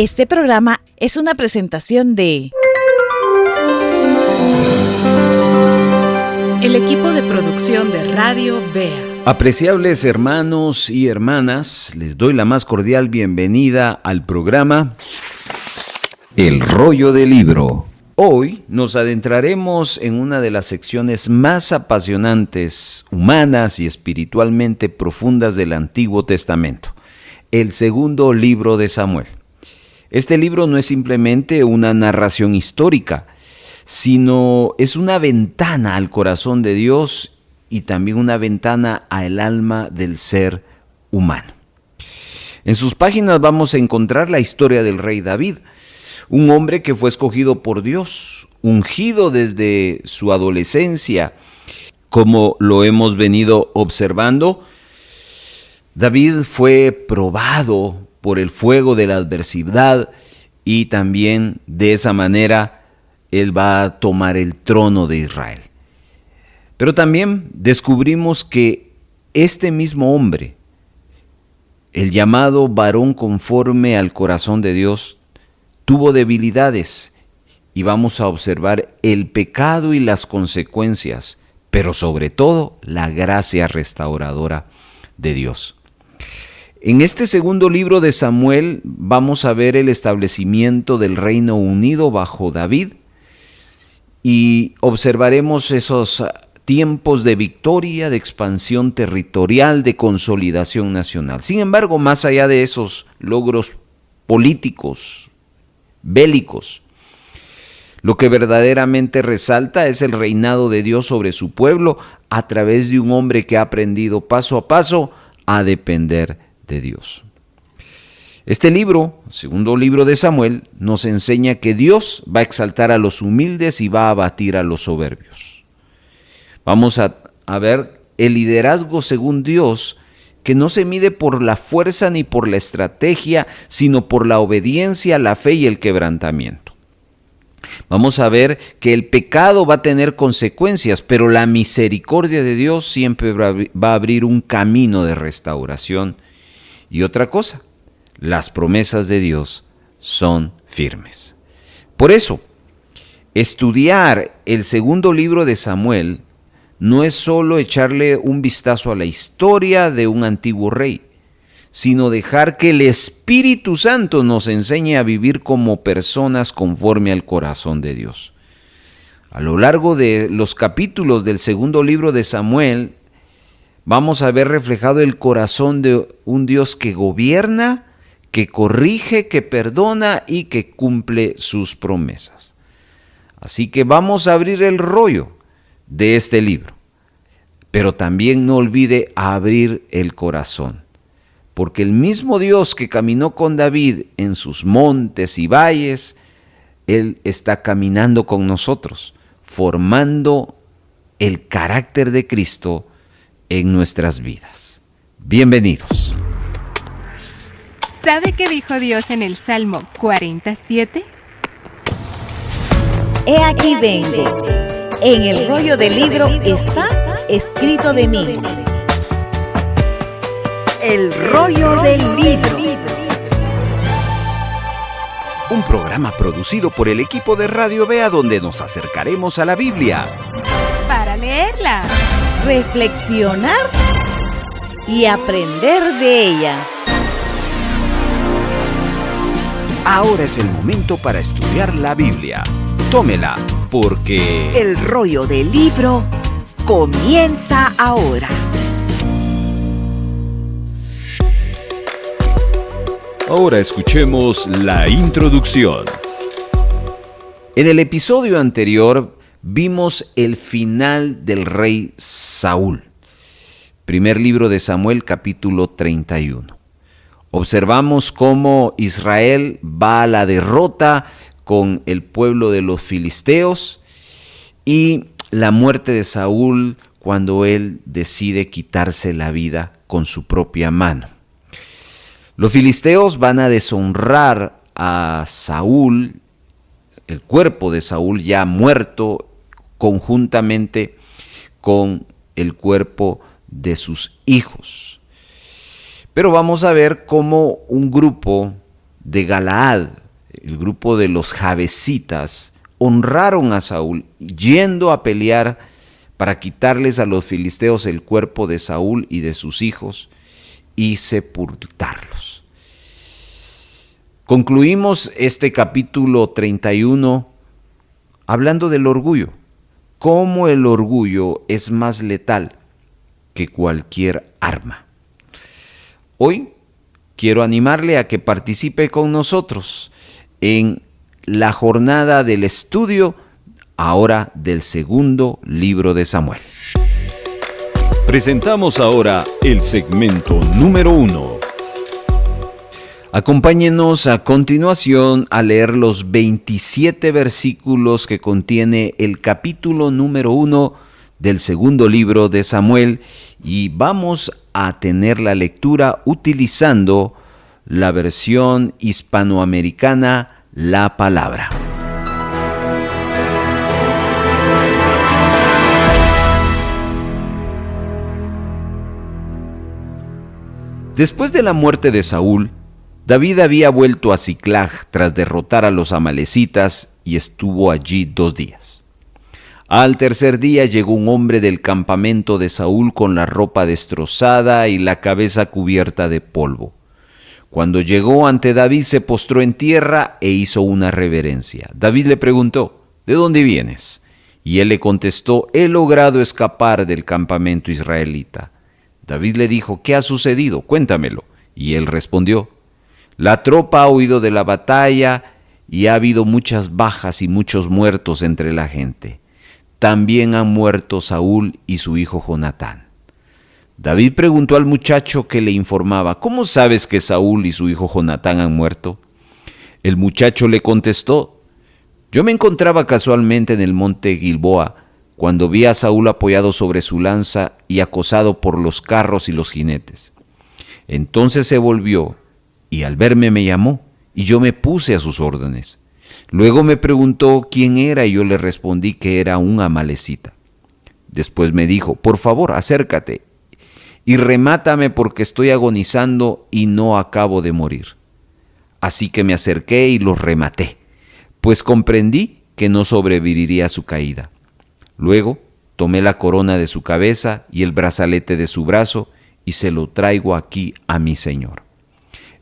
Este programa es una presentación de el equipo de producción de Radio Bea. Apreciables hermanos y hermanas, les doy la más cordial bienvenida al programa El Rollo del Libro. Hoy nos adentraremos en una de las secciones más apasionantes, humanas y espiritualmente profundas del Antiguo Testamento, el segundo libro de Samuel. Este libro no es simplemente una narración histórica, sino es una ventana al corazón de Dios y también una ventana al alma del ser humano. En sus páginas vamos a encontrar la historia del rey David, un hombre que fue escogido por Dios, ungido desde su adolescencia. Como lo hemos venido observando, David fue probado por el fuego de la adversidad y también de esa manera él va a tomar el trono de Israel. Pero también descubrimos que este mismo hombre, el llamado varón conforme al corazón de Dios, tuvo debilidades y vamos a observar el pecado y las consecuencias, pero sobre todo la gracia restauradora de Dios. En este segundo libro de Samuel vamos a ver el establecimiento del Reino Unido bajo David y observaremos esos tiempos de victoria, de expansión territorial, de consolidación nacional. Sin embargo, más allá de esos logros políticos, bélicos, lo que verdaderamente resalta es el reinado de Dios sobre su pueblo a través de un hombre que ha aprendido paso a paso a depender de Dios. Este libro, segundo libro de Samuel, nos enseña que Dios va a exaltar a los humildes y va a abatir a los soberbios. Vamos a ver el liderazgo según Dios, que no se mide por la fuerza ni por la estrategia, sino por la obediencia, la fe y el quebrantamiento. Vamos a ver que el pecado va a tener consecuencias, pero la misericordia de Dios siempre va a abrir un camino de restauración. Y otra cosa, las promesas de Dios son firmes. Por eso, estudiar el segundo libro de Samuel no es solo echarle un vistazo a la historia de un antiguo rey, sino dejar que el Espíritu Santo nos enseñe a vivir como personas conforme al corazón de Dios. A lo largo de los capítulos del segundo libro de Samuel, vamos a ver reflejado el corazón de un Dios que gobierna, que corrige, que perdona y que cumple sus promesas. Así que vamos a abrir el rollo de este libro, pero también no olvide abrir el corazón, porque el mismo Dios que caminó con David en sus montes y valles, Él está caminando con nosotros, formando el carácter de Cristo en nuestras vidas. Bienvenidos. ¿Sabe qué dijo Dios en el Salmo 47? He aquí vengo. En el rollo del libro está escrito de mí. El rollo del libro. Un programa producido por el equipo de Radio Bea donde nos acercaremos a la Biblia Para leerla, reflexionar y aprender de ella. Ahora es el momento para estudiar la Biblia. Tómela, porque El rollo del libro comienza ahora. ahora escuchemos la introducción. En el episodio anterior vimos el final del rey Saúl. Primer libro de Samuel, capítulo 31. Observamos cómo Israel va a la derrota con el pueblo de los filisteos y la muerte de Saúl cuando él decide quitarse la vida con su propia mano. Los filisteos van a deshonrar a Saúl, el cuerpo de Saúl ya muerto, conjuntamente con el cuerpo de sus hijos. Pero vamos a ver cómo un grupo de Galaad, el grupo de los Jabesitas, honraron a Saúl, yendo a pelear para quitarles a los filisteos el cuerpo de Saúl y de sus hijos y sepultarlos. Concluimos este capítulo 31 hablando del orgullo, cómo el orgullo es más letal que cualquier arma. Hoy quiero animarle a que participe con nosotros en la jornada del estudio ahora del segundo libro de Samuel. Presentamos ahora el segmento número 1. Acompáñenos a continuación a leer los 27 versículos que contiene el capítulo número 1 del segundo libro de Samuel, y vamos a tener la lectura utilizando la versión hispanoamericana La Palabra. Después de la muerte de Saúl, David había vuelto a Siclag tras derrotar a los amalecitas y estuvo allí 2 días. Al tercer día llegó un hombre del campamento de Saúl con la ropa destrozada y la cabeza cubierta de polvo. Cuando llegó ante David se postró en tierra e hizo una reverencia. David le preguntó: ¿de dónde vienes? Y él le contestó: he logrado escapar del campamento israelita. David le dijo: ¿qué ha sucedido? Cuéntamelo. Y él respondió: la tropa ha huido de la batalla y ha habido muchas bajas y muchos muertos entre la gente. También han muerto Saúl y su hijo Jonatán. David preguntó al muchacho que le informaba: ¿cómo sabes que Saúl y su hijo Jonatán han muerto? El muchacho le contestó: yo me encontraba casualmente en el monte Gilboa cuando vi a Saúl apoyado sobre su lanza y acosado por los carros y los jinetes. Entonces se volvió y al verme me llamó y yo me puse a sus órdenes. Luego me preguntó quién era y yo le respondí que era un amalecita. Después me dijo: por favor, acércate y remátame porque estoy agonizando y no acabo de morir. Así que me acerqué y los rematé, pues comprendí que no sobreviviría a su caída. Luego tomé la corona de su cabeza y el brazalete de su brazo y se lo traigo aquí a mi señor.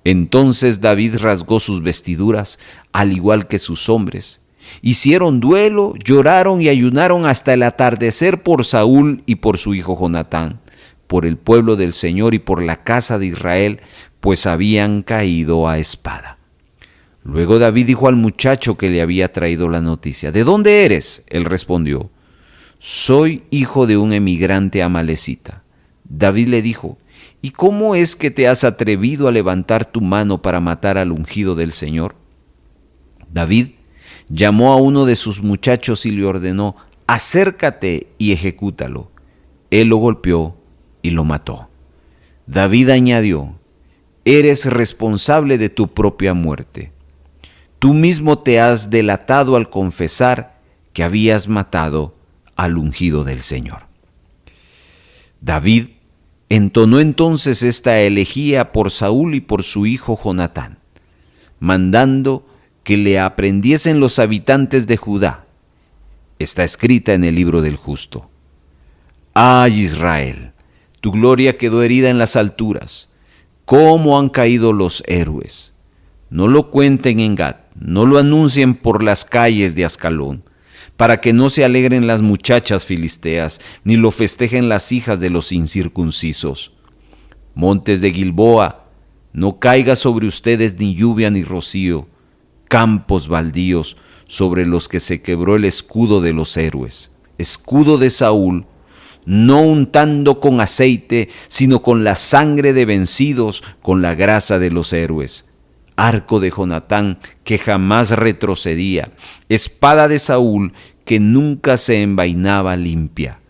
Entonces David rasgó sus vestiduras, al igual que sus hombres. Hicieron duelo, lloraron y ayunaron hasta el atardecer por Saúl y por su hijo Jonatán, por el pueblo del Señor y por la casa de Israel, pues habían caído a espada. Luego David dijo al muchacho que le había traído la noticia: ¿de dónde eres? Él respondió: soy hijo de un emigrante amalecita. David le dijo: ¿y cómo es que te has atrevido a levantar tu mano para matar al ungido del Señor? David llamó a uno de sus muchachos y le ordenó: acércate y ejecútalo. Él lo golpeó y lo mató. David añadió: eres responsable de tu propia muerte. Tú mismo te has delatado al confesar que habías matado al ungido del Señor. David entonó entonces esta elegía por Saúl y por su hijo Jonatán, mandando que le aprendiesen los habitantes de Judá. Está escrita en el libro del justo: ¡ay, Israel! Tu gloria quedó herida en las alturas. ¿Cómo han caído los héroes? No lo cuenten en Gat, no lo anuncien por las calles de Ascalón, para que no se alegren las muchachas filisteas, ni lo festejen las hijas de los incircuncisos. Montes de Gilboa, no caiga sobre ustedes ni lluvia ni rocío, campos baldíos sobre los que se quebró el escudo de los héroes, escudo de Saúl, no untando con aceite, sino con la sangre de vencidos, con la grasa de los héroes. Arco de Jonatán, que jamás retrocedía, espada de Saúl, que nunca se envainaba limpia.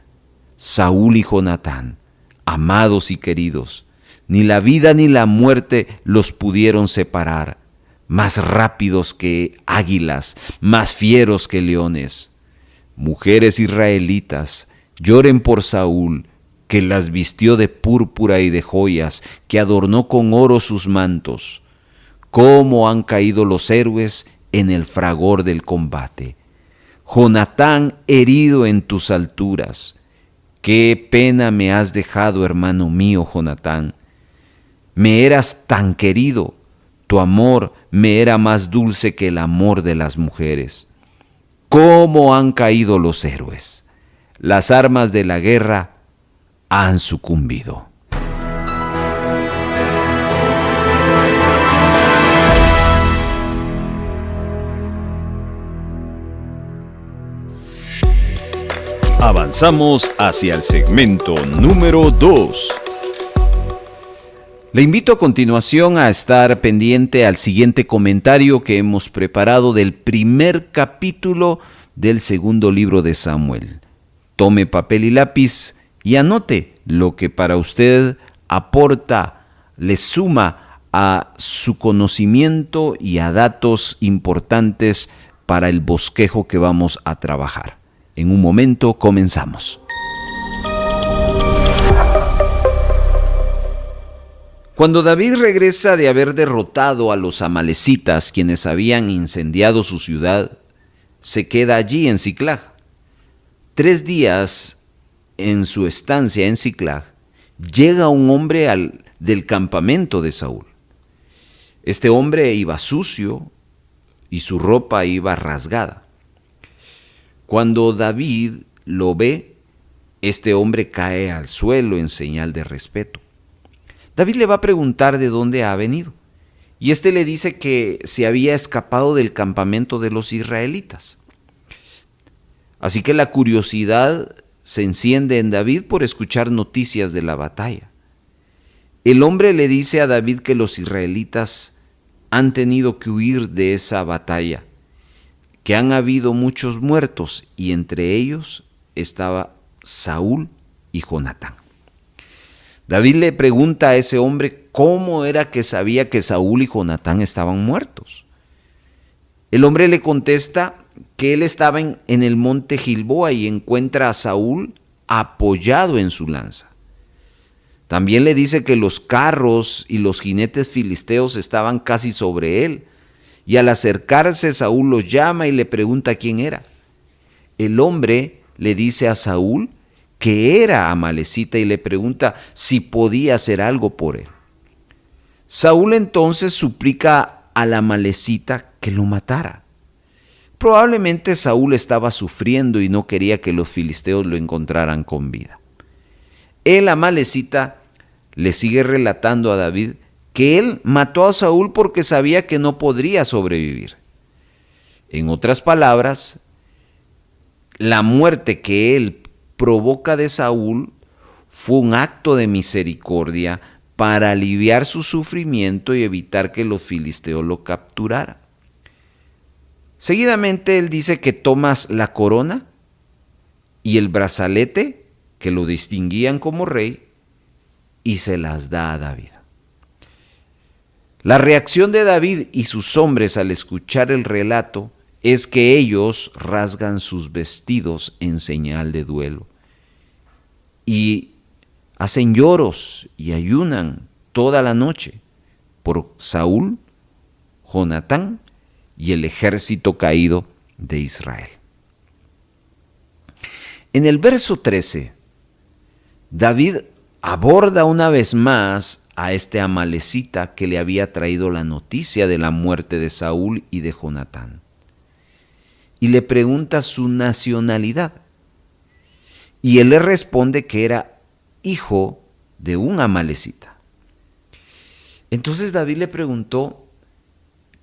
Saúl y Jonatán, amados y queridos, ni la vida ni la muerte los pudieron separar, más rápidos que águilas, más fieros que leones. Mujeres israelitas, lloren por Saúl, que las vistió de púrpura y de joyas, que adornó con oro sus mantos. cómo han caído los héroes en el fragor del combate. Jonatán herido en tus alturas. Qué pena me has dejado, hermano mío, Jonatán. Me eras tan querido, tu amor me era más dulce que el amor de las mujeres. ¿Cómo han caído los héroes? Las armas de la guerra han sucumbido. Avanzamos hacia el segmento número 2. Le invito a continuación a estar pendiente al siguiente comentario que hemos preparado del primer capítulo del segundo libro de Samuel. Tome papel y lápiz y anote lo que para usted aporta, le suma a su conocimiento y a datos importantes para el bosquejo que vamos a trabajar. En un momento comenzamos. Cuando David regresa de haber derrotado a los amalecitas, quienes habían incendiado su ciudad, se queda allí en Siclag. 3 días en su estancia en Siclag, llega un hombre del campamento de Saúl. Este hombre iba sucio y su ropa iba rasgada. Cuando David lo ve, este hombre cae al suelo en señal de respeto. David le va a preguntar de dónde ha venido, y este le dice que se había escapado del campamento de los israelitas. Así que la curiosidad se enciende en David por escuchar noticias de la batalla. El hombre le dice a David que los israelitas han tenido que huir de esa batalla, que han habido muchos muertos y entre ellos estaba Saúl y Jonatán. David le pregunta a ese hombre cómo era que sabía que Saúl y Jonatán estaban muertos. El hombre le contesta que él estaba en el monte Gilboa y encuentra a Saúl apoyado en su lanza. También le dice que los carros y los jinetes filisteos estaban casi sobre él, y al acercarse Saúl los llama y le pregunta quién era. El hombre le dice a Saúl que era amalecita y le pregunta si podía hacer algo por él. Saúl entonces suplica a la amalecita que lo matara. Probablemente Saúl estaba sufriendo y no quería que los filisteos lo encontraran con vida. El amalecita le sigue relatando a David que él mató a Saúl porque sabía que no podría sobrevivir. En otras palabras, la muerte que él provoca de Saúl fue un acto de misericordia para aliviar su sufrimiento y evitar que los filisteos lo capturaran. Seguidamente él dice que tomas la corona y el brazalete que lo distinguían como rey y se las da a David. La reacción de David y sus hombres al escuchar el relato es que ellos rasgan sus vestidos en señal de duelo y hacen lloros y ayunan toda la noche por Saúl, Jonatán y el ejército caído de Israel. En el verso 13, David aborda una vez más a este amalecita que le había traído la noticia de la muerte de Saúl y de Jonatán. Y le pregunta su nacionalidad. Y él le responde que era hijo de un amalecita. Entonces David le preguntó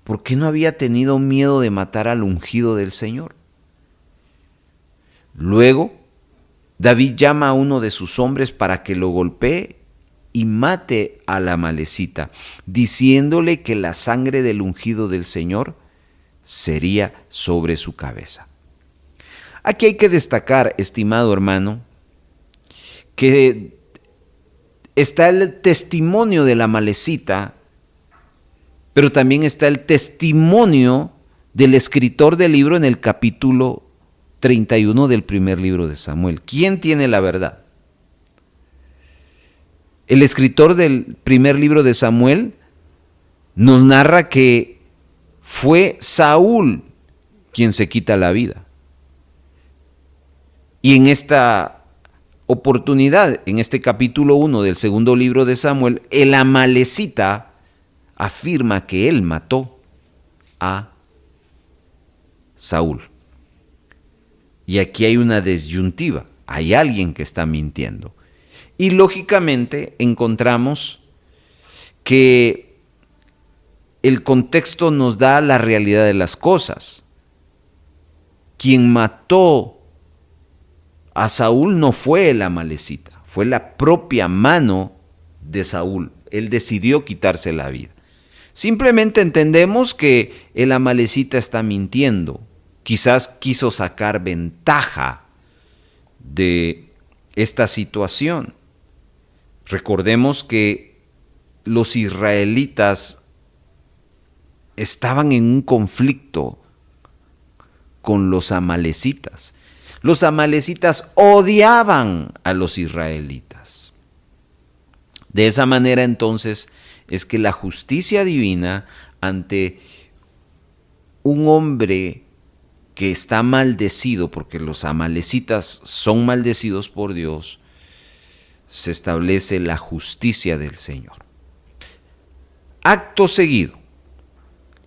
por qué no había tenido miedo de matar al ungido del Señor. Luego, David llama a uno de sus hombres para que lo golpee y mate a la amalecita, diciéndole que la sangre del ungido del Señor sería sobre su cabeza. Aquí hay que destacar, estimado hermano, que está el testimonio de la amalecita, pero también está el testimonio del escritor del libro en el capítulo 31 del primer libro de Samuel. ¿Quién tiene la verdad? ¿El escritor del primer libro de Samuel nos narra que fue Saúl quien se quita la vida. Y en esta oportunidad, en este capítulo 1 del segundo libro de Samuel, el amalecita afirma que él mató a Saúl. Y aquí hay una disyuntiva, hay alguien que está mintiendo. Y lógicamente encontramos que el contexto nos da la realidad de las cosas. Quien mató a Saúl no fue el amalecita, fue la propia mano de Saúl. Él decidió quitarse la vida. Simplemente entendemos que el amalecita está mintiendo. Quizás quiso sacar ventaja de esta situación. Recordemos que los israelitas estaban en un conflicto con los amalecitas. Los amalecitas odiaban a los israelitas. De esa manera entonces es que la justicia divina ante un hombre que está maldecido, porque los amalecitas son maldecidos por Dios, se establece la justicia del Señor. Acto seguido,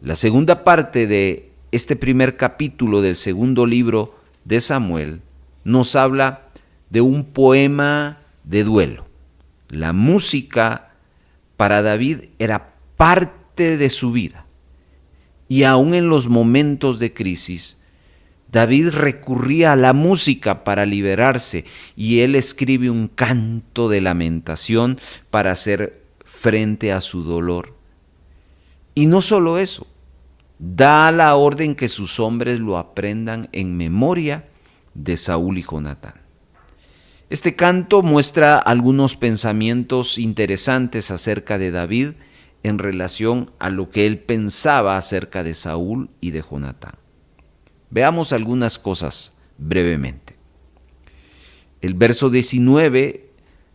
la segunda parte de este primer capítulo del segundo libro de Samuel nos habla de un poema de duelo. La música para David era parte de su vida. Y aún en los momentos de crisis, David recurría a la música para liberarse y él escribe un canto de lamentación para hacer frente a su dolor. Y no solo eso, da la orden que sus hombres lo aprendan en memoria de Saúl y Jonatán. Este canto muestra algunos pensamientos interesantes acerca de David en relación a lo que él pensaba acerca de Saúl y de Jonatán. Veamos algunas cosas brevemente. El verso 19,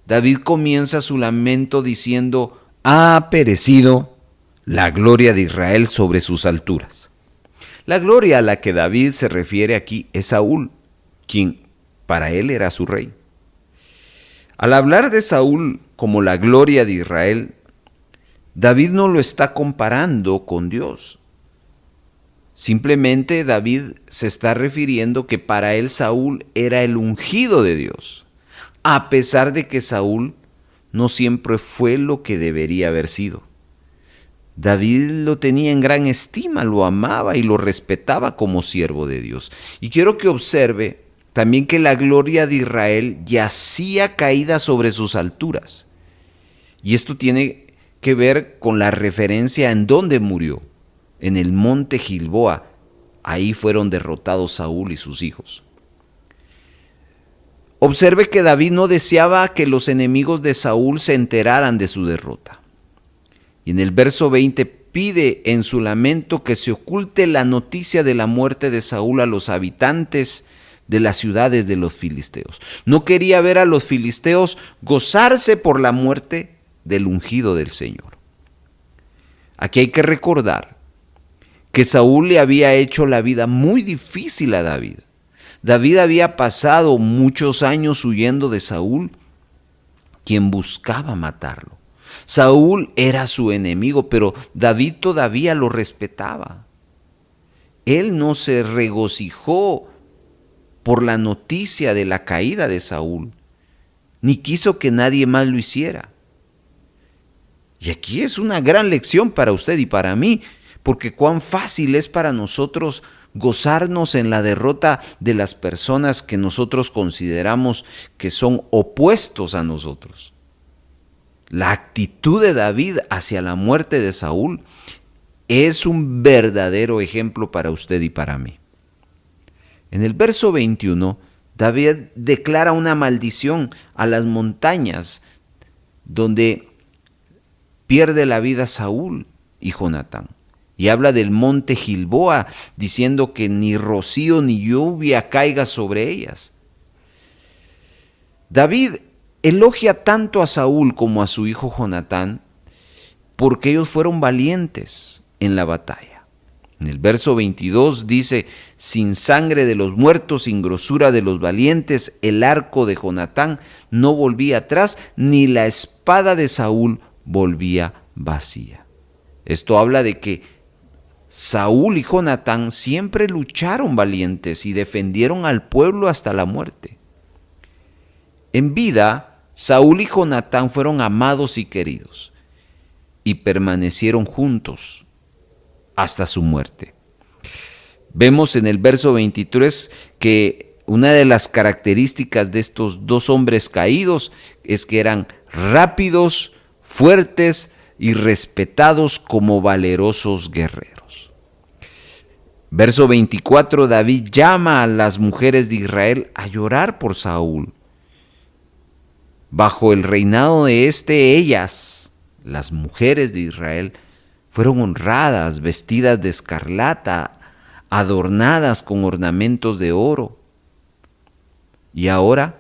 David comienza su lamento diciendo: ha perecido la gloria de Israel sobre sus alturas. La gloria a la que David se refiere aquí es Saúl, quien para él era su rey. Al hablar de Saúl como la gloria de Israel, David no lo está comparando con Dios. Simplemente David se está refiriendo que para él Saúl era el ungido de Dios, a pesar de que Saúl no siempre fue lo que debería haber sido. David lo tenía en gran estima, lo amaba y lo respetaba como siervo de Dios. Y quiero que observe también que la gloria de Israel yacía caída sobre sus alturas. Y esto tiene que ver con la referencia en dónde murió. En el monte Gilboa, ahí fueron derrotados Saúl y sus hijos. Observe que David no deseaba que los enemigos de Saúl se enteraran de su derrota. Y en el verso 20 pide en su lamento que se oculte la noticia de la muerte de Saúl a los habitantes de las ciudades de los filisteos. No quería ver a los filisteos gozarse por la muerte del ungido del Señor. Aquí hay que recordar que Saúl le había hecho la vida muy difícil a David. David había pasado muchos años huyendo de Saúl, quien buscaba matarlo. Saúl era su enemigo, pero David todavía lo respetaba. Él no se regocijó por la noticia de la caída de Saúl, ni quiso que nadie más lo hiciera. Y aquí es una gran lección para usted y para mí, porque cuán fácil es para nosotros gozarnos en la derrota de las personas que nosotros consideramos que son opuestos a nosotros. La actitud de David hacia la muerte de Saúl es un verdadero ejemplo para usted y para mí. En el verso 21, David declara una maldición a las montañas donde pierde la vida Saúl y Jonatán. Y habla del monte Gilboa, diciendo que ni rocío ni lluvia caiga sobre ellas. David elogia tanto a Saúl como a su hijo Jonatán, porque ellos fueron valientes en la batalla. En el verso 22 dice: sin sangre de los muertos, sin grosura de los valientes, el arco de Jonatán no volvía atrás, ni la espada de Saúl volvía vacía. Esto habla de que Saúl y Jonatán siempre lucharon valientes y defendieron al pueblo hasta la muerte. En vida, Saúl y Jonatán fueron amados y queridos y permanecieron juntos hasta su muerte. Vemos en el verso 23 que una de las características de estos dos hombres caídos es que eran rápidos, fuertes y respetados como valerosos guerreros. Verso 24, David llama a las mujeres de Israel a llorar por Saúl. Bajo el reinado de ellas, las mujeres de Israel, fueron honradas, vestidas de escarlata, adornadas con ornamentos de oro. Y ahora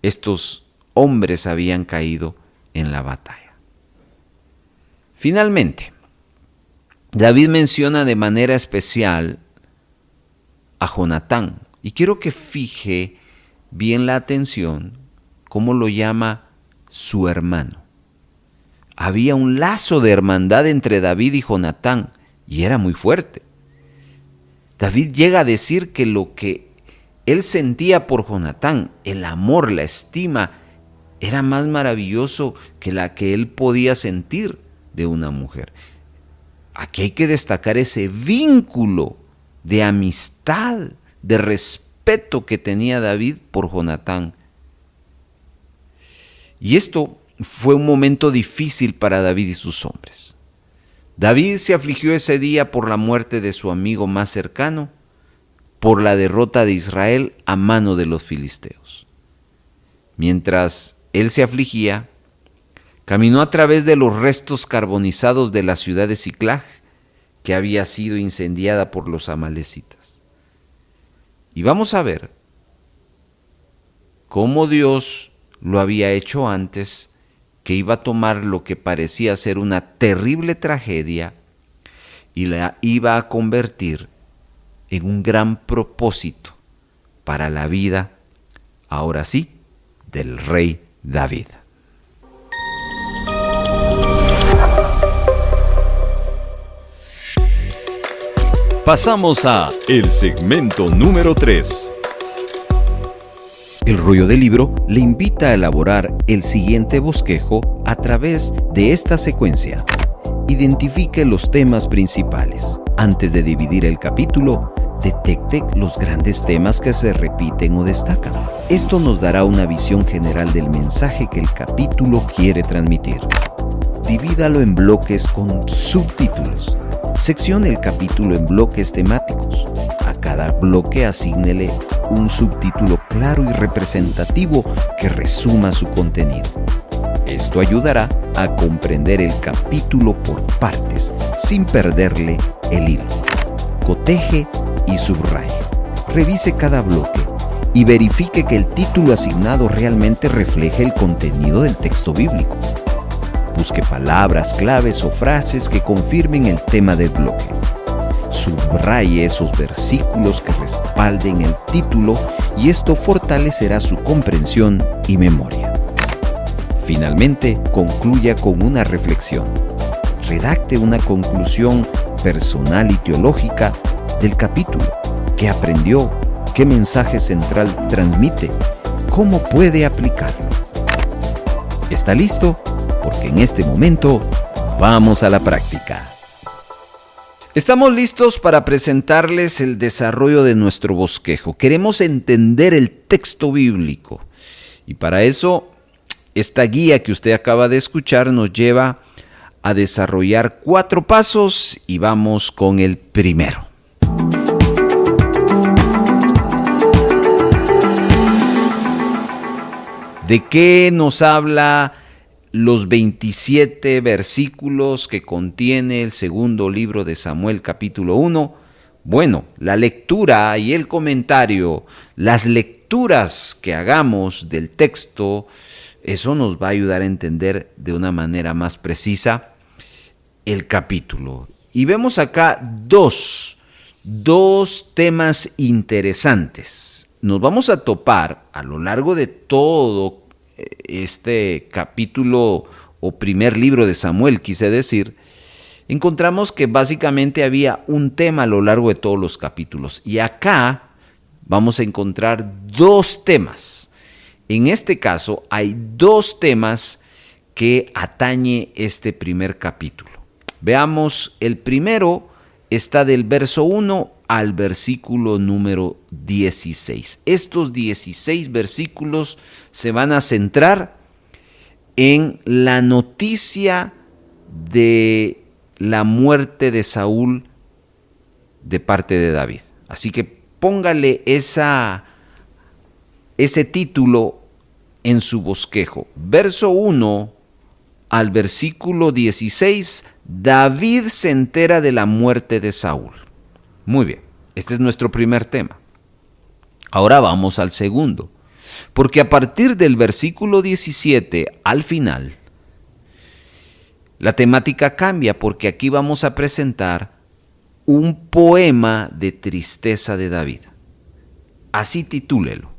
estos hombres habían caído en la batalla. Finalmente, David menciona de manera especial a Jonatán. Y quiero que fije bien la atención cómo lo llama su hermano. Había un lazo de hermandad entre David y Jonatán y era muy fuerte. David llega a decir que lo que él sentía por Jonatán, el amor, la estima, era más maravilloso que la que él podía sentir de una mujer. Aquí hay que destacar ese vínculo de amistad, de respeto que tenía David por Jonatán. Y esto fue un momento difícil para David y sus hombres. David se afligió ese día por la muerte de su amigo más cercano, por la derrota de Israel a mano de los filisteos. Mientras él se afligía, caminó a través de los restos carbonizados de la ciudad de Siclag, que había sido incendiada por los amalecitas. Y vamos a ver cómo Dios lo había hecho antes, que iba a tomar lo que parecía ser una terrible tragedia y la iba a convertir en un gran propósito para la vida, ahora sí, del rey David. Pasamos a el segmento número 3. El rollo del libro le invita a elaborar el siguiente bosquejo a través de esta secuencia. Identifique los temas principales. Antes de dividir el capítulo, detecte los grandes temas que se repiten o destacan. Esto nos dará una visión general del mensaje que el capítulo quiere transmitir. Divídalo en bloques con subtítulos. Seccione el capítulo en bloques temáticos. A cada bloque asígnele un subtítulo claro y representativo que resuma su contenido. Esto ayudará a comprender el capítulo por partes, sin perderle el hilo. Coteje y subraye. Revise cada bloque y verifique que el título asignado realmente refleje el contenido del texto bíblico. Busque palabras claves o frases que confirmen el tema del bloque. Subraye esos versículos que respalden el título y esto fortalecerá su comprensión y memoria. Finalmente, concluya con una reflexión. Redacte una conclusión personal y teológica del capítulo. ¿Qué aprendió? ¿Qué mensaje central transmite? ¿Cómo puede aplicarlo? ¿Está listo? Porque en este momento vamos a la práctica. Estamos listos para presentarles el desarrollo de nuestro bosquejo. Queremos entender el texto bíblico y para eso esta guía que usted acaba de escuchar nos lleva a desarrollar 4 pasos y vamos con el primero. ¿De qué nos habla los 27 versículos que contiene el segundo libro de Samuel, capítulo 1? Bueno, la lectura y el comentario, las lecturas que hagamos del texto, eso nos va a ayudar a entender de una manera más precisa el capítulo. Y vemos acá dos temas interesantes. Nos vamos a topar a lo largo de todo este capítulo o primer libro de Samuel, quise decir. Encontramos que básicamente había un tema a lo largo de todos los capítulos. Y acá vamos a encontrar dos temas. En este caso hay dos temas que atañe este primer capítulo. Veamos, el primero está del verso 1 al versículo número 16. Estos 16 versículos se van a centrar en la noticia de la muerte de Saúl de parte de David. Así que póngale ese título en su bosquejo. Verso 1 al versículo 16, David se entera de la muerte de Saúl. Muy bien, este es nuestro primer tema. Ahora vamos al segundo, porque a partir del versículo 17 al final, la temática cambia, porque aquí vamos a presentar un poema de tristeza de David. Así titúlelo,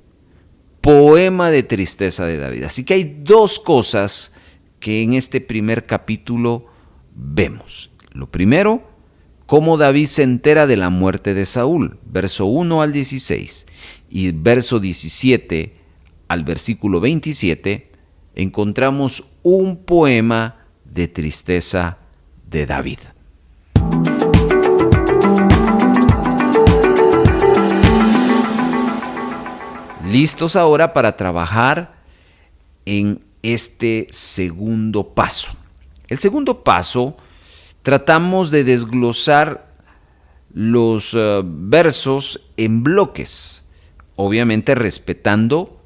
poema de tristeza de David. Así que hay dos cosas que en este primer capítulo vemos. Lo primero, cómo David se entera de la muerte de Saúl, verso 1 al 16, y verso 17 al versículo 27, encontramos un poema de tristeza de David. Listos ahora para trabajar en este segundo paso. El segundo paso, tratamos de desglosar los versos en bloques, obviamente respetando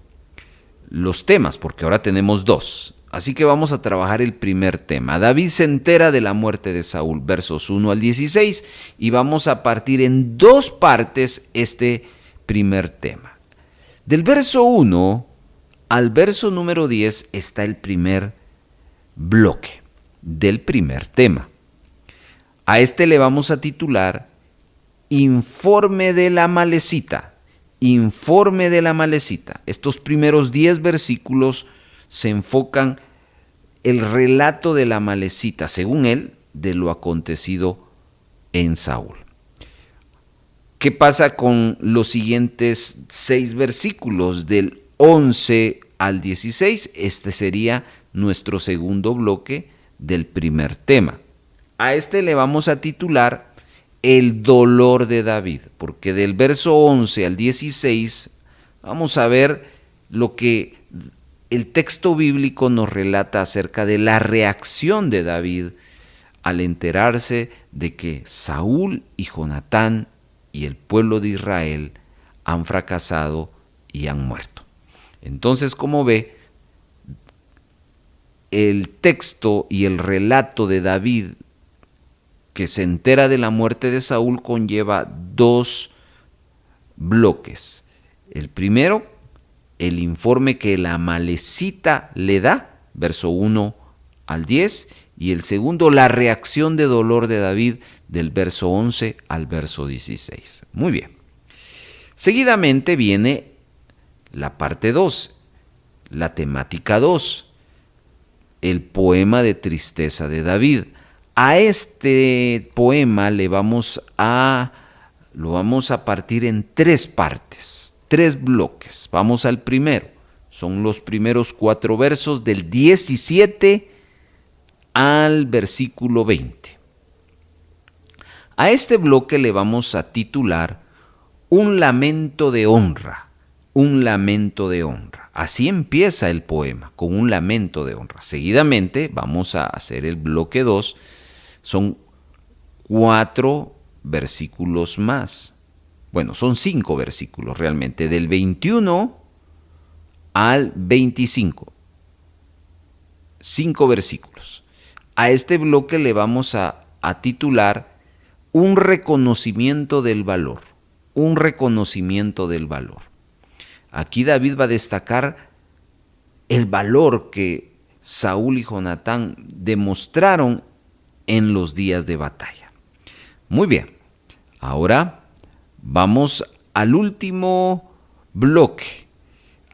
los temas, porque ahora tenemos dos. Así que vamos a trabajar el primer tema. David se entera de la muerte de Saúl, versos 1 al 16, y vamos a partir en dos partes este primer tema. Del verso 1 al verso número 10 está el primer bloque del primer tema. A este le vamos a titular Informe de la Amalecita. Informe de la Amalecita. Estos primeros 10 versículos se enfocan el relato de la Amalecita, según él, de lo acontecido en Saúl. ¿Qué pasa con los siguientes 6 versículos del 11 al 16? Este sería nuestro segundo bloque del primer tema. A este le vamos a titular El dolor de David, porque del verso 11 al 16 vamos a ver lo que el texto bíblico nos relata acerca de la reacción de David al enterarse de que Saúl y Jonatán y el pueblo de Israel han fracasado y han muerto. Entonces, como ve, el texto y el relato de David que se entera de la muerte de Saúl conlleva dos bloques. El primero, el informe que la Amalecita le da, verso 1 al 10, y el segundo, la reacción de dolor de David del verso 11 al verso 16. Muy bien. Seguidamente viene la parte 2, la temática 2, el poema de tristeza de David. A este poema lo vamos a partir en 3 partes, 3 bloques. Vamos al primero. Son los primeros 4 versos del 17 al versículo 20. A este bloque le vamos a titular Un lamento de honra, un lamento de honra. Así empieza el poema, con un lamento de honra. Seguidamente vamos a hacer el bloque 2. Son 4 versículos más. Bueno, son 5 versículos realmente, del 21 al 25. 5 versículos. A este bloque le vamos a titular Un reconocimiento del valor. Un reconocimiento del valor. Aquí David va a destacar el valor que Saúl y Jonatán demostraron en los días de batalla. Muy bien, ahora vamos al último bloque.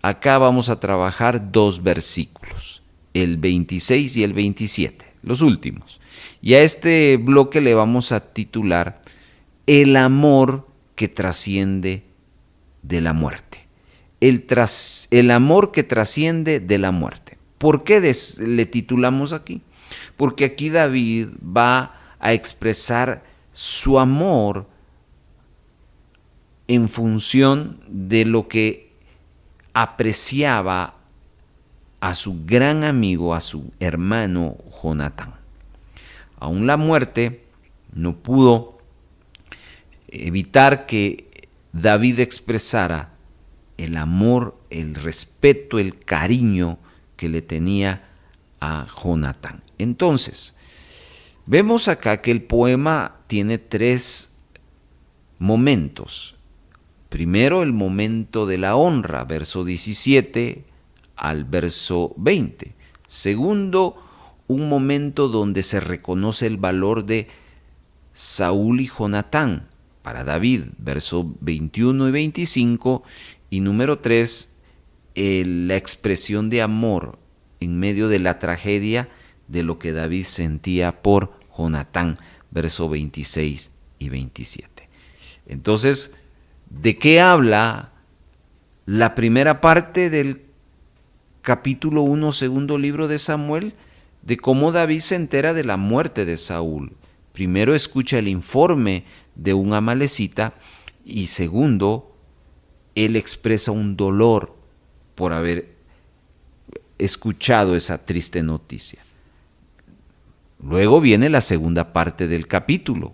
Acá vamos a trabajar 2 versículos, el 26 y el 27, los últimos. Y a este bloque le vamos a titular El amor que trasciende de la muerte. El amor que trasciende de la muerte. ¿Por qué le titulamos aquí? Porque aquí David va a expresar su amor en función de lo que apreciaba a su gran amigo, a su hermano Jonatán. Aún la muerte no pudo evitar que David expresara el amor, el respeto, el cariño que le tenía a Jonatán. Entonces, vemos acá que el poema tiene 3 momentos. Primero, el momento de la honra, verso 17 al verso 20. Segundo, un momento donde se reconoce el valor de Saúl y Jonatán para David, verso 21 y 25. Y número 3, la expresión de amor en medio de la tragedia de lo que David sentía por Jonatán, verso 26 y 27. Entonces, ¿de qué habla la primera parte del capítulo 1, segundo libro de Samuel? De cómo David se entera de la muerte de Saúl. Primero escucha el informe de un amalecita y segundo, él expresa un dolor por haber escuchado esa triste noticia. Luego viene la segunda parte del capítulo.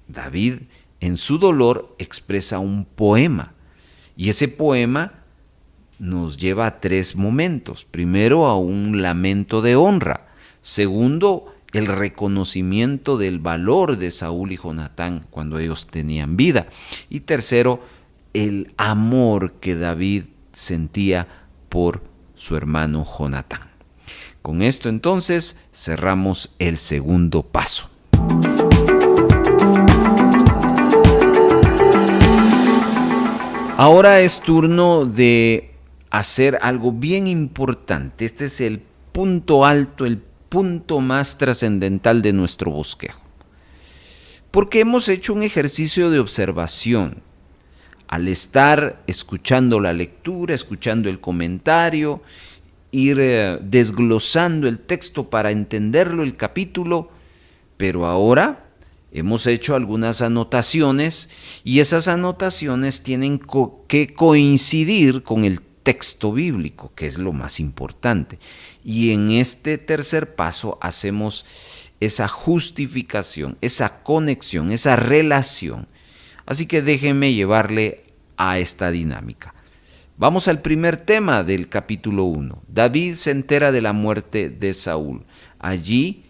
David, en su dolor, expresa un poema. Y ese poema nos lleva a 3 momentos. Primero, a un lamento de honra. Segundo, el reconocimiento del valor de Saúl y Jonatán cuando ellos tenían vida. Y tercero, el amor que David sentía por su hermano Jonatán. Con esto entonces cerramos el segundo paso. Ahora es turno de hacer algo bien importante. Este es el punto alto, el punto más trascendental de nuestro bosquejo. Porque hemos hecho un ejercicio de observación. Al estar escuchando la lectura, escuchando el comentario, ir desglosando el texto para entenderlo, el capítulo, pero ahora hemos hecho algunas anotaciones y esas anotaciones tienen que coincidir con el texto bíblico, que es lo más importante. Y en este tercer paso hacemos esa justificación, esa conexión, esa relación. Así que déjenme llevarle a esta dinámica. Vamos al primer tema del capítulo 1. David se entera de la muerte de Saúl. Allí,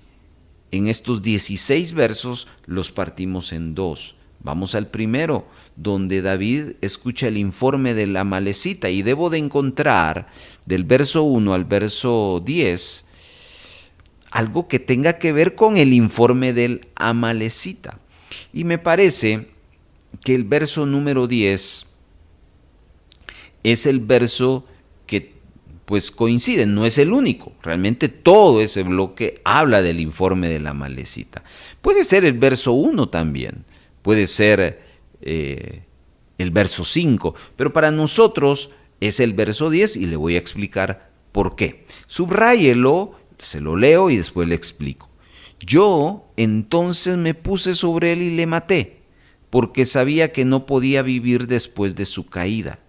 en estos 16 versos, los partimos en 2. Vamos al primero, donde David escucha el informe de la amalecita, y debo de encontrar del verso 1 al verso 10 algo que tenga que ver con el informe del amalecita. Y me parece que el verso número 10 es el verso que pues coincide, no es el único. Realmente todo ese bloque habla del informe de la amalecita. Puede ser el verso 1 también, puede ser el verso 5, pero para nosotros es el verso 10 y le voy a explicar por qué. Subráyelo, se lo leo y después le explico. Yo entonces me puse sobre él y le maté, porque sabía que no podía vivir después de su caída.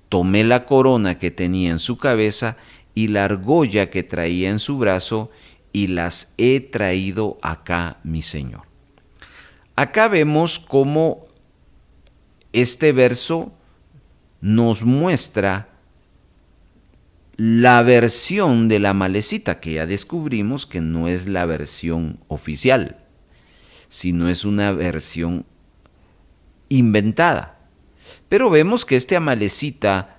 Tomé la corona que tenía en su cabeza y la argolla que traía en su brazo y las he traído acá, mi Señor. Acá vemos cómo este verso nos muestra la versión de la amalecita, que ya descubrimos que no es la versión oficial, sino es una versión inventada. Pero vemos que este amalecita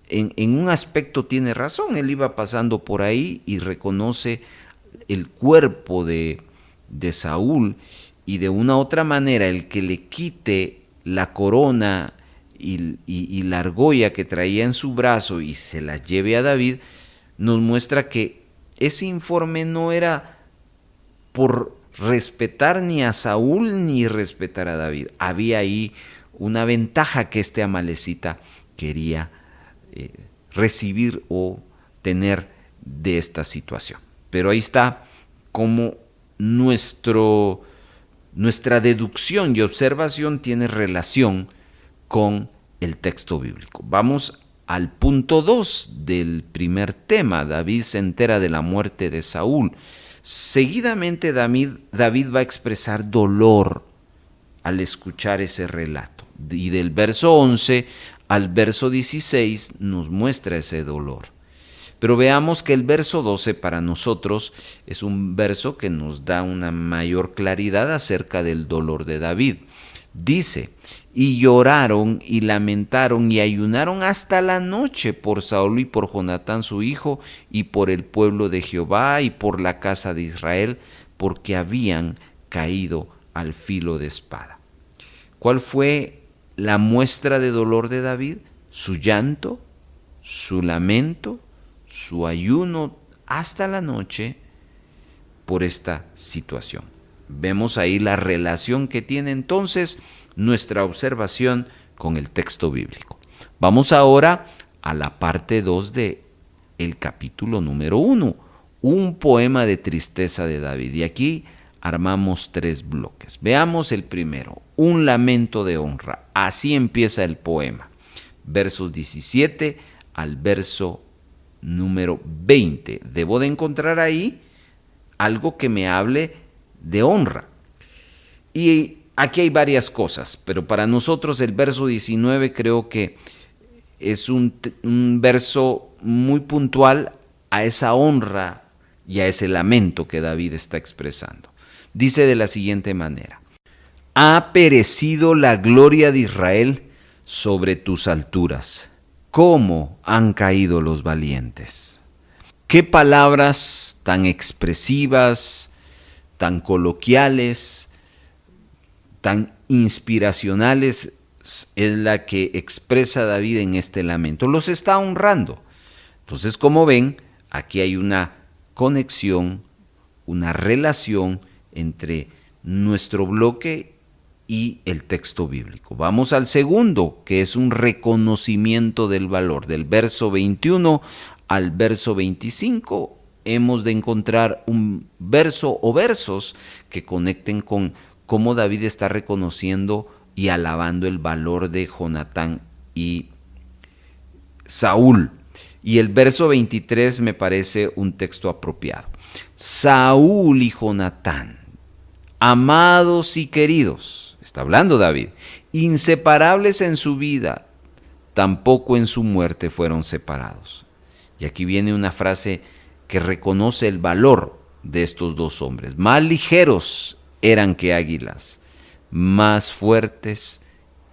en un aspecto tiene razón. Él iba pasando por ahí y reconoce el cuerpo de de Saúl, y de una u otra manera el que le quite la corona y la argolla que traía en su brazo y se la lleve a David, nos muestra que ese informe no era por respetar ni a Saúl ni respetar a David. Había ahí una ventaja que este amalecita quería recibir o tener de esta situación. Pero ahí está como nuestra deducción y observación tiene relación con el texto bíblico. Vamos al punto 2 del primer tema. David se entera de la muerte de Saúl. Seguidamente David va a expresar dolor al escuchar ese relato. Y del verso 11 al verso 16 nos muestra ese dolor. Pero veamos que el verso 12 para nosotros es un verso que nos da una mayor claridad acerca del dolor de David. Dice: y lloraron y lamentaron y ayunaron hasta la noche por Saúl y por Jonatán su hijo y por el pueblo de Jehová y por la casa de Israel, porque habían caído al filo de espada. ¿Cuál fue la muestra de dolor de David? Su llanto, su lamento, su ayuno hasta la noche por esta situación. Vemos ahí la relación que tiene entonces nuestra observación con el texto bíblico. Vamos ahora a la parte 2 de el capítulo número 1, un poema de tristeza de David. Y aquí armamos 3 bloques. Veamos el primero, un lamento de honra. Así empieza el poema. Versos 17 al verso número 20. Debo de encontrar ahí algo que me hable de honra. Y aquí hay varias cosas, pero para nosotros el verso 19 creo que es un verso muy puntual a esa honra y a ese lamento que David está expresando. Dice de la siguiente manera: ha perecido la gloria de Israel sobre tus alturas. ¿Cómo han caído los valientes? Qué palabras tan expresivas, tan coloquiales, tan inspiracionales es la que expresa David en este lamento. Los está honrando. Entonces, como ven, aquí hay una conexión, una relación entre nuestro bloque y el texto bíblico. Vamos al segundo, que es un reconocimiento del valor. Del verso 21 al verso 25 hemos de encontrar un verso o versos que conecten con cómo David está reconociendo y alabando el valor de Jonatán y Saúl. Y el verso 23 me parece un texto apropiado. Saúl y Jonatán, amados y queridos, está hablando David, inseparables en su vida, tampoco en su muerte fueron separados. Y aquí viene una frase que reconoce el valor de estos dos hombres. Más ligeros eran que águilas, más fuertes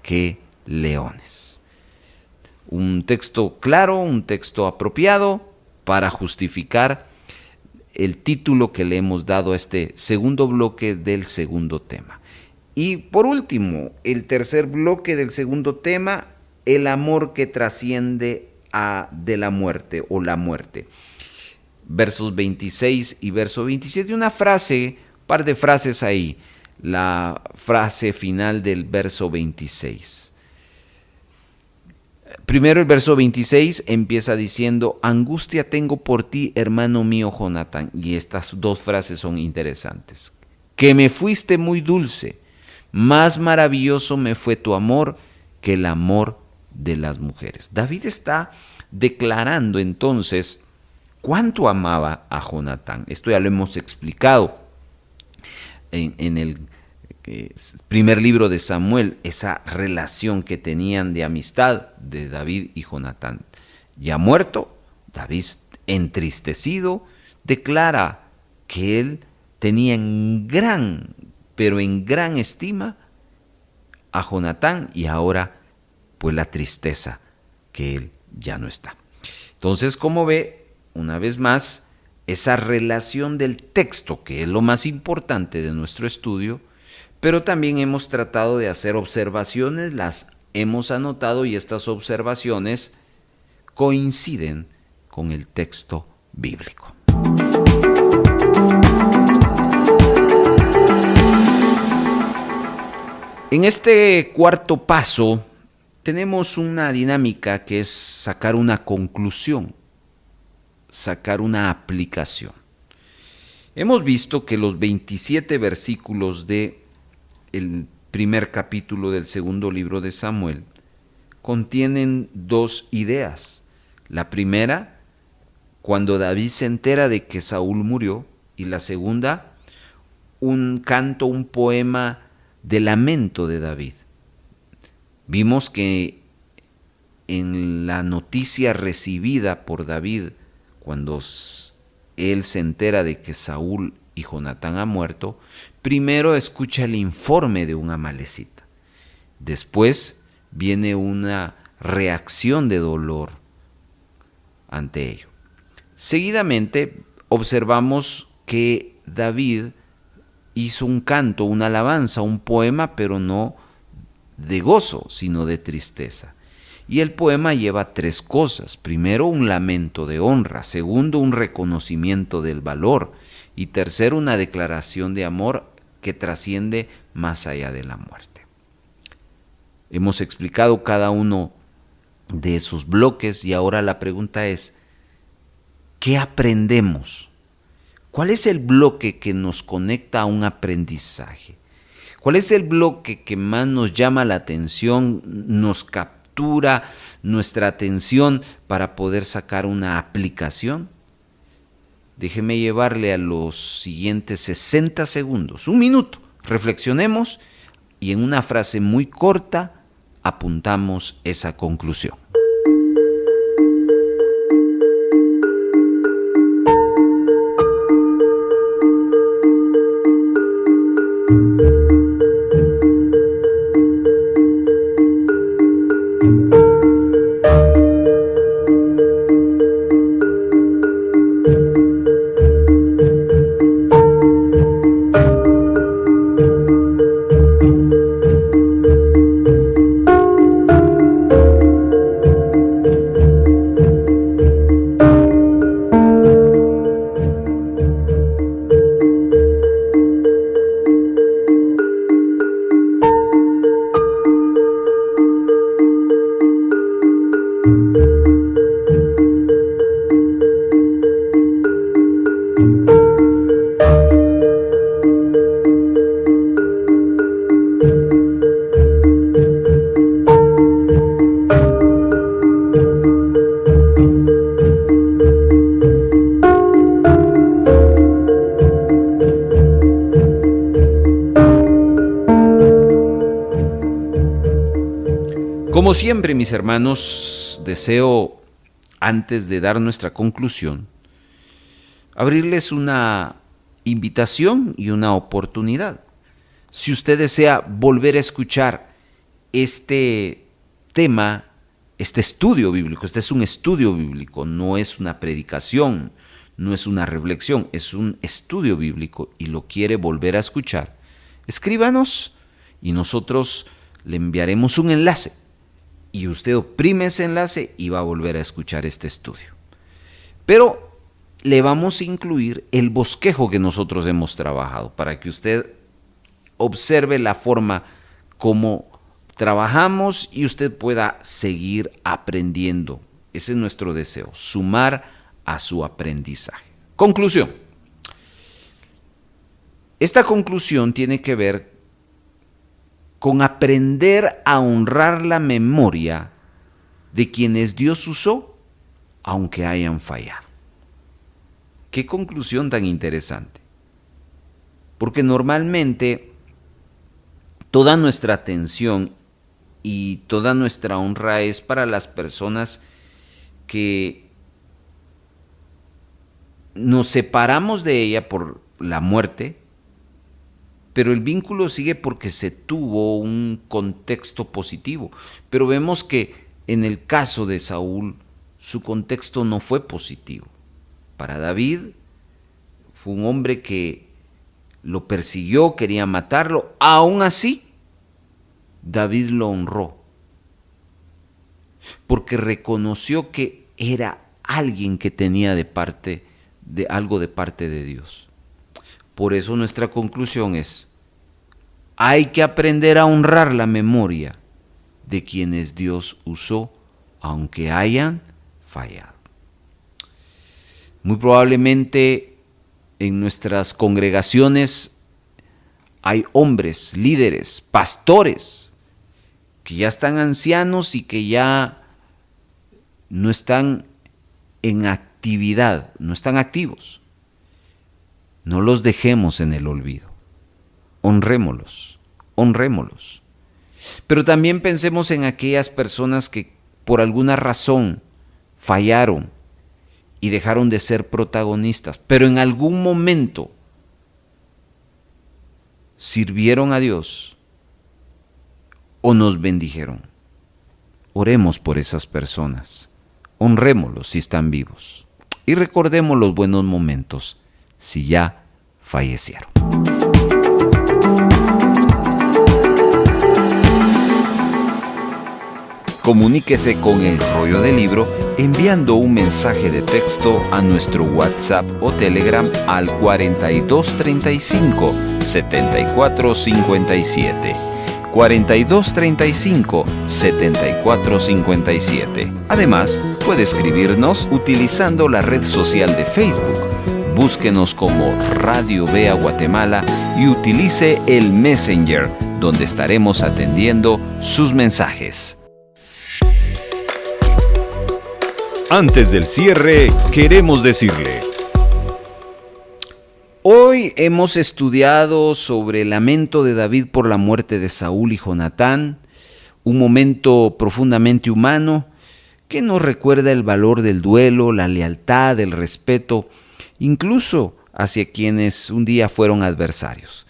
que leones. Un texto claro, un texto apropiado para justificar el título que le hemos dado a este segundo bloque del segundo tema. Y por último, el tercer bloque del segundo tema, el amor que trasciende de la muerte o la muerte. Versos 26 y verso 27, una frase, par de frases ahí. La frase final del verso 26. Primero el verso 26 empieza diciendo: angustia tengo por ti, hermano mío Jonatán. Y estas dos frases son interesantes. Que me fuiste muy dulce, más maravilloso me fue tu amor que el amor de las mujeres. David está declarando entonces cuánto amaba a Jonatán. Esto ya lo hemos explicado en el primer libro de Samuel, esa relación que tenían de amistad de David y Jonatán. Ya muerto, David, entristecido, declara que él tenía en gran estima a Jonatán, y ahora pues la tristeza que él ya no está. Entonces, como ve, una vez más, esa relación del texto, que es lo más importante de nuestro estudio, pero también hemos tratado de hacer observaciones, las hemos anotado y estas observaciones coinciden con el texto bíblico. En este cuarto paso tenemos una dinámica que es sacar una conclusión, sacar una aplicación. Hemos visto que los 27 versículos del primer capítulo del segundo libro de Samuel contienen dos ideas. La primera, cuando David se entera de que Saúl murió, y la segunda, un canto, un poema de lamento de David. Vimos que en la noticia recibida por David, cuando él se entera de que Saúl y Jonatán han muerto, primero escucha el informe de un amalecita. Después viene una reacción de dolor ante ello. Seguidamente observamos que David hizo un canto, una alabanza, un poema, pero no de gozo, sino de tristeza. Y el poema lleva tres cosas. Primero, un lamento de honra. Segundo, un reconocimiento del valor. Y tercero, una declaración de amor que trasciende más allá de la muerte. Hemos explicado cada uno de esos bloques y ahora la pregunta es, ¿qué aprendemos? ¿Cuál es el bloque que nos conecta a un aprendizaje? ¿Cuál es el bloque que más nos llama la atención, nos captura nuestra atención para poder sacar una aplicación? Déjeme llevarle a los siguientes 60 segundos, un minuto, reflexionemos y en una frase muy corta apuntamos esa conclusión. Como siempre, mis hermanos, deseo, antes de dar nuestra conclusión, abrirles una invitación y una oportunidad. Si usted desea volver a escuchar este tema, este estudio bíblico, este es un estudio bíblico, no es una predicación, no es una reflexión, es un estudio bíblico y lo quiere volver a escuchar, escríbanos y nosotros le enviaremos un enlace. Y usted oprime ese enlace y va a volver a escuchar este estudio. Pero le vamos a incluir el bosquejo que nosotros hemos trabajado para que usted observe la forma como trabajamos y usted pueda seguir aprendiendo. Ese es nuestro deseo, sumar a su aprendizaje. Conclusión. Esta conclusión tiene que ver con aprender a honrar la memoria de quienes Dios usó, aunque hayan fallado. Qué conclusión tan interesante. Porque normalmente toda nuestra atención y toda nuestra honra es para las personas que nos separamos de ella por la muerte, pero el vínculo sigue porque se tuvo un contexto positivo. Pero vemos que en el caso de Saúl, su contexto no fue positivo. Para David, Fue un hombre que lo persiguió, quería matarlo. Aún así, David lo honró, porque reconoció que era alguien que tenía algo de parte de Dios. Por eso nuestra conclusión es: hay que aprender a honrar la memoria de quienes Dios usó, aunque hayan fallado. Muy probablemente en nuestras congregaciones hay hombres, líderes, pastores, que ya están ancianos y que ya no están en actividad, no están activos. No los dejemos en el olvido. Honrémoslos. Pero también pensemos en aquellas personas que por alguna razón fallaron y dejaron de ser protagonistas, pero en algún momento sirvieron a Dios o nos bendijeron. Oremos por esas personas, honrémoslos si están vivos y recordemos los buenos momentos si ya fallecieron. Comuníquese con El Rollo del Libro enviando un mensaje de texto a nuestro WhatsApp o Telegram al 4235 7457. 4235 7457. Además, puede escribirnos utilizando la red social de Facebook. Búsquenos como Radio Vea Guatemala y utilice el Messenger, donde estaremos atendiendo sus mensajes. Antes del cierre, queremos decirle: hoy hemos estudiado sobre el lamento de David por la muerte de Saúl y Jonatán, un momento profundamente humano que nos recuerda el valor del duelo, la lealtad, el respeto, incluso hacia quienes un día fueron adversarios.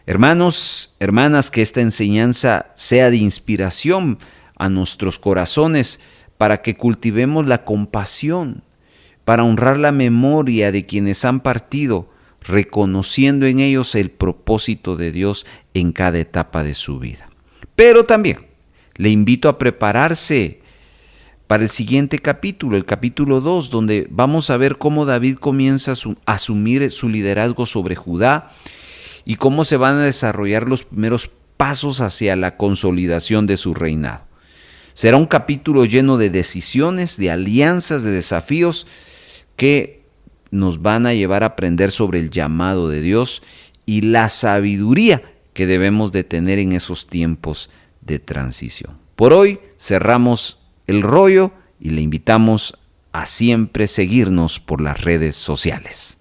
Hermanos, hermanas, que esta enseñanza sea de inspiración a nuestros corazones para que cultivemos la compasión, para honrar la memoria de quienes han partido, reconociendo en ellos el propósito de Dios en cada etapa de su vida. Pero también le invito a prepararse para el siguiente capítulo, el capítulo 2, donde vamos a ver cómo David comienza a asumir su liderazgo sobre Judá y cómo se van a desarrollar los primeros pasos hacia la consolidación de su reinado. Será un capítulo lleno de decisiones, de alianzas, de desafíos que nos van a llevar a aprender sobre el llamado de Dios y la sabiduría que debemos de tener en esos tiempos de transición. Por hoy cerramos el rollo y le invitamos a siempre seguirnos por las redes sociales.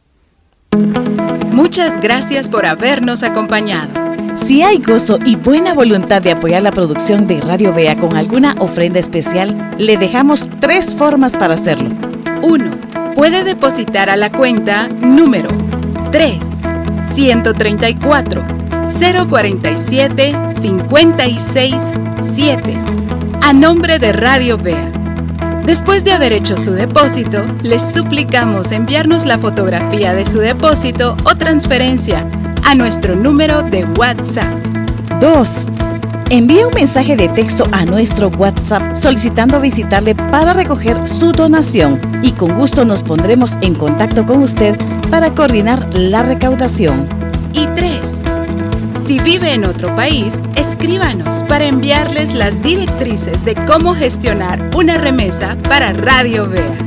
Muchas gracias por habernos acompañado. Si hay gozo y buena voluntad de apoyar la producción de Radio Vea con alguna ofrenda especial, le dejamos 3 formas para hacerlo. 1. Puede depositar a la cuenta número 3-134-047-56-7 a nombre de Radio Vea. Después de haber hecho su depósito, les suplicamos enviarnos la fotografía de su depósito o transferencia a nuestro número de WhatsApp. 2. Envíe un mensaje de texto a nuestro WhatsApp solicitando visitarle para recoger su donación y con gusto nos pondremos en contacto con usted para coordinar la recaudación. Y 3. Si vive en otro país, escríbanos para enviarles las directrices de cómo gestionar una remesa para Radio Vea.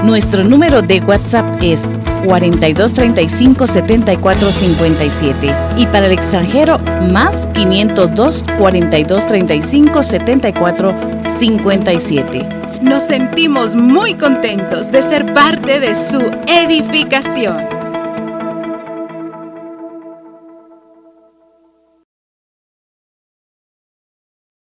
Nuestro número de WhatsApp es 4235 7457 y para el extranjero más 502 4235 7457. Nos sentimos muy contentos de ser parte de su edificación.